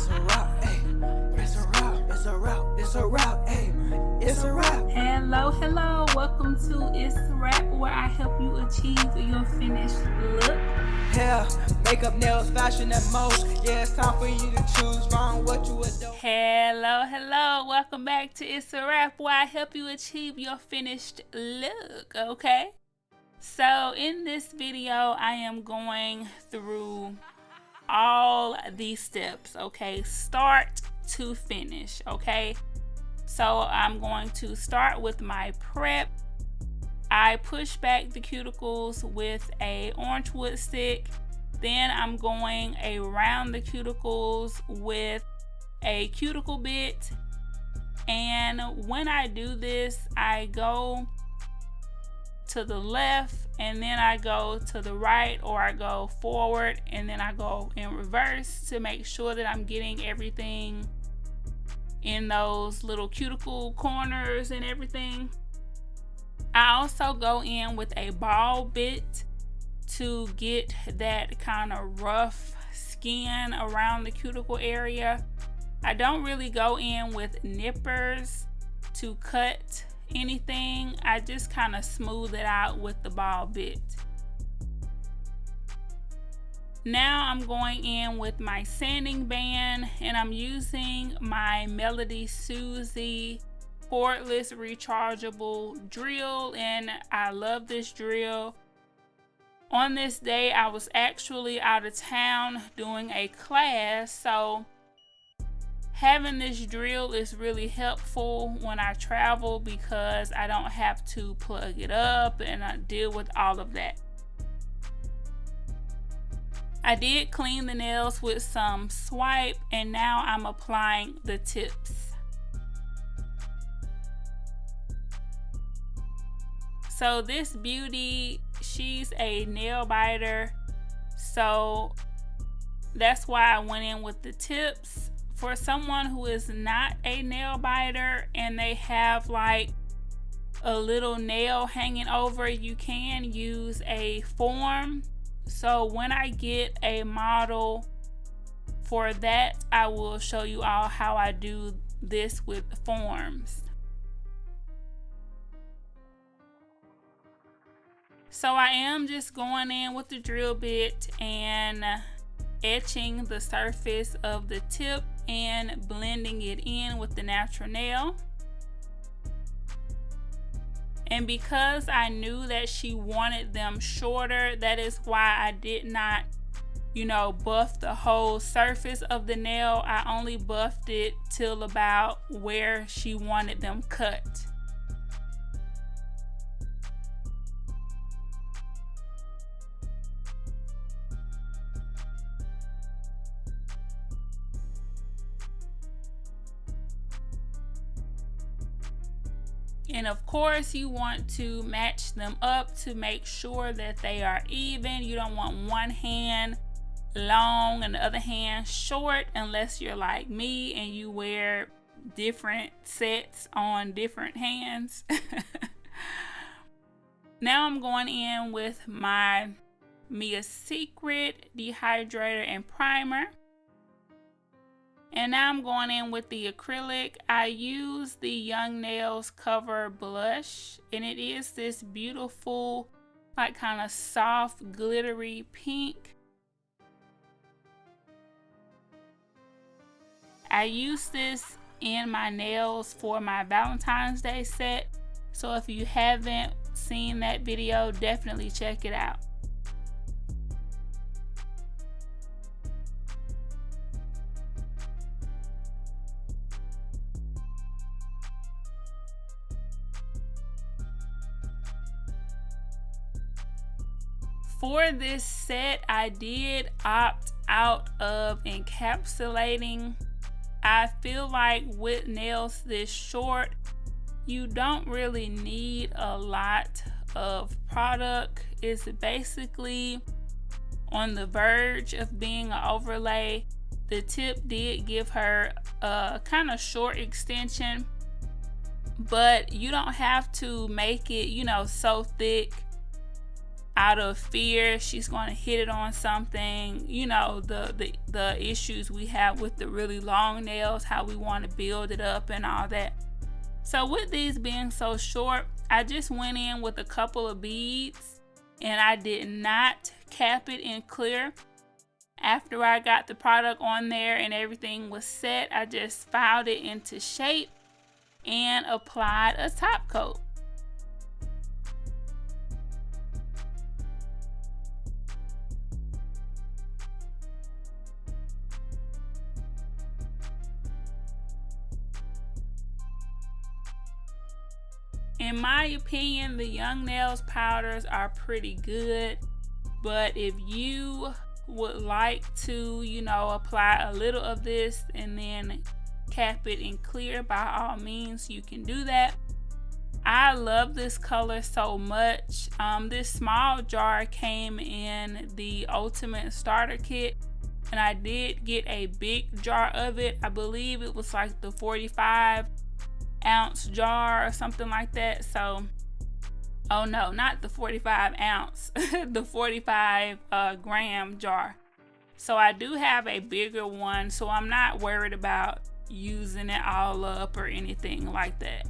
It's a wrap, ayy. It's a wrap, it's a wrap, it's a wrap, ayy. It's a wrap. Hello, welcome to Itz Sirap, where I help you achieve your finished look. Hair, makeup, nails, fashion, and most. Yeah, it's time for you to choose from what you adore. Hello, welcome back to Itz Sirap, where I help you achieve your finished look, okay? So in this video, I am going through all these steps, okay? Start to finish, okay? So I'm going to start with my prep. I push back the cuticles with a orange wood stick. Then I'm going around the cuticles with a cuticle bit. And when I do this, I go to the left and then I go to the right, or I go forward and then I go in reverse to make sure that I'm getting everything in those little cuticle corners and everything. I also go in with a ball bit to get that kind of rough skin around the cuticle area. I don't really go in with nippers to cut anything. I just kind of smooth it out with the ball bit. Now I'm going in with my sanding band, and I'm using my Melody Susie cordless rechargeable drill, and I love this drill. On this day, I was actually out of town doing a class, so having this drill is really helpful when I travel because I don't have to plug it up and I deal with all of that. I did clean the nails with some swipe, and now I'm applying the tips. So this beauty, she's a nail biter, so that's why I went in with the tips. For someone who is not a nail biter and they have like a little nail hanging over, you can use a form. So when I get a model for that, I will show you all how I do this with forms. So I am just going in with the drill bit and etching the surface of the tip and blending it in with the natural nail. And because I knew that she wanted them shorter, that is why I did not, buff the whole surface of the nail. I only buffed it till about where she wanted them cut. And of course, you want to match them up to make sure that they are even. You don't want one hand long and the other hand short, unless you're like me and you wear different sets on different hands. Now I'm going in with my Mia Secret dehydrator and primer. And now I'm going in with the acrylic. I use the Young Nails Cover Blush, and it is this beautiful, like kind of soft, glittery pink. I use this in my nails for my Valentine's Day set. So if you haven't seen that video, definitely check it out. For this set, I did opt out of encapsulating. I feel like with nails this short, you don't really need a lot of product. It's basically on the verge of being an overlay. The tip did give her a kind of short extension, but you don't have to make it, so thick. out of fear. She's going to hit it on something, you know, the issues we have with the really long nails, how we want to build it up and all that. So with these being so short, I just went in with a couple of beads and I did not cap it in clear. After I got the product on there and everything was set, I just filed it into shape and applied a top coat. In my opinion, the Young Nails powders are pretty good, but if you would like to, you know, apply a little of this and then cap it in clear, by all means you can do that. I love this color so much. This small jar came in the Ultimate Starter Kit, and I did get a big jar of it. I believe it was like the 45-ounce jar or something like that. So, oh no, not the 45-ounce, the 45 gram jar. So I do have a bigger one, so I'm not worried about using it all up or anything like that.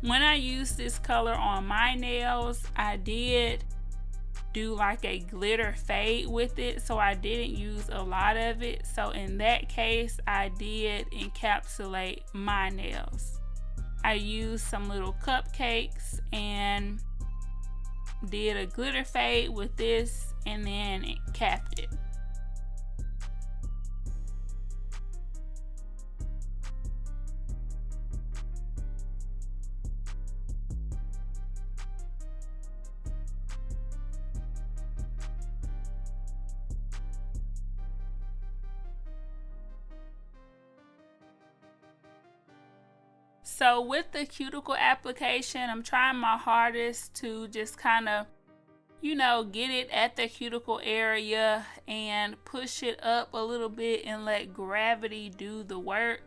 When I used this color on my nails, I did do like a glitter fade with it, so I didn't use a lot of it. So in that case, I did encapsulate my nails. I used some little cupcakes and did a glitter fade with this and then capped it. So with the cuticle application, I'm trying my hardest to just kind of, you know, get it at the cuticle area and push it up a little bit and let gravity do the work.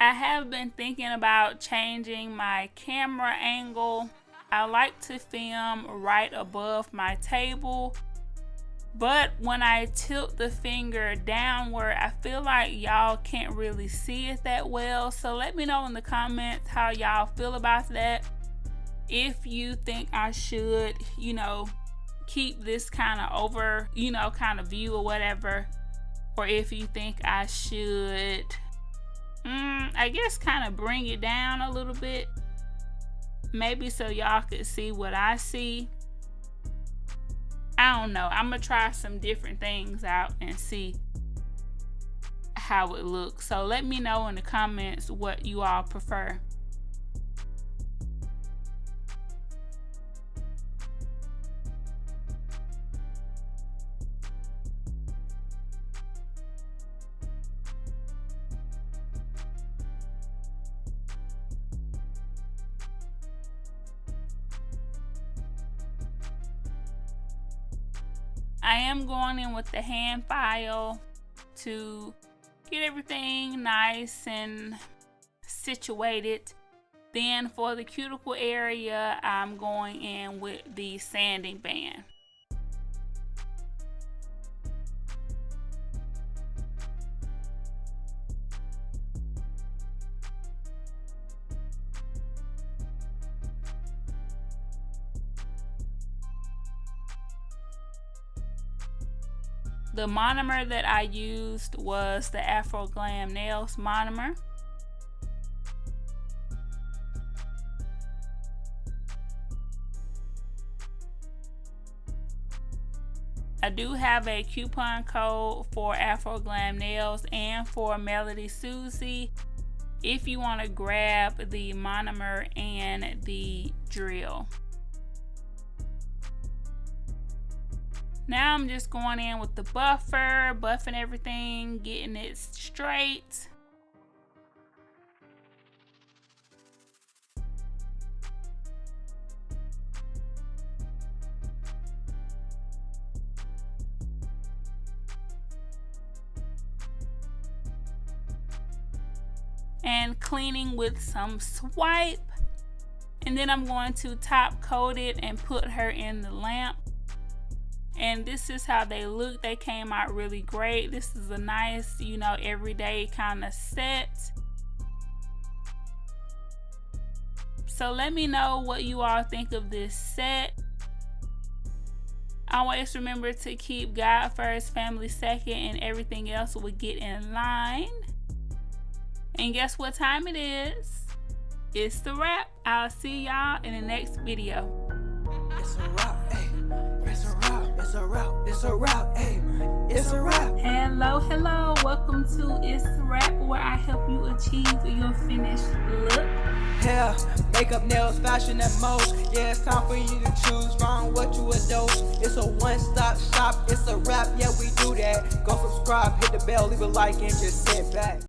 I have been thinking about changing my camera angle. I like to film right above my table, but when I tilt the finger downward, I feel like y'all can't really see it that well. So let me know in the comments how y'all feel about that. If you think I should, you know, keep this kind of over, you know, kind of view or whatever, or if you think I should, I guess kind of bring it down a little bit. Maybe so y'all could see what I see. I don't know. I'm gonna try some different things out and see how it looks. So let me know in the comments what you all prefer. I am going in with the hand file to get everything nice and situated. Then for the cuticle area, I'm going in with the sanding band. The monomer that I used was the Afro Glam Nails monomer. I do have a coupon code for Afro Glam Nails and for Melody Susie if you want to grab the monomer and the drill. Now I'm just going in with the buffer, buffing everything, getting it straight. and cleaning with some swipe. And then I'm going to top coat it and put her in the lamp. And this is how they look. They came out really great. This is a nice, you know, everyday kind of set. So let me know what you all think of this set. Always remember to keep God first, family second, and everything else will get in line. And guess what time it is? It's the wrap. I'll see y'all in the next video. It's a wrap, hey. It's a wrap, it's a wrap, it's a wrap, hey. It's a wrap. Hello, welcome to Itzsirap, where I help you achieve your finished look. Hair, makeup, nails, fashion, and most. Yeah, it's time for you to choose from what you adore. It's a one-stop shop, it's a wrap, yeah, we do that. Go subscribe, hit the bell, leave a like, and just sit back.